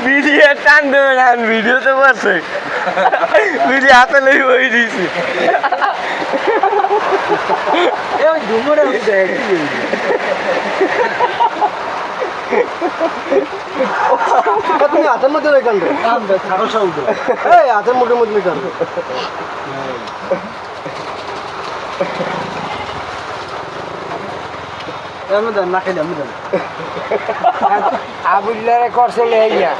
Video টান দেবে না, ভিডিও তো বসে ভিডিও হাতে লেগে বই দিয়েছি। তুমি হাতের মধ্যে রেখান হাতের মুখের মধ্যে রেখান না খেলে আমি আবুল্লারে করছে লেগিয়া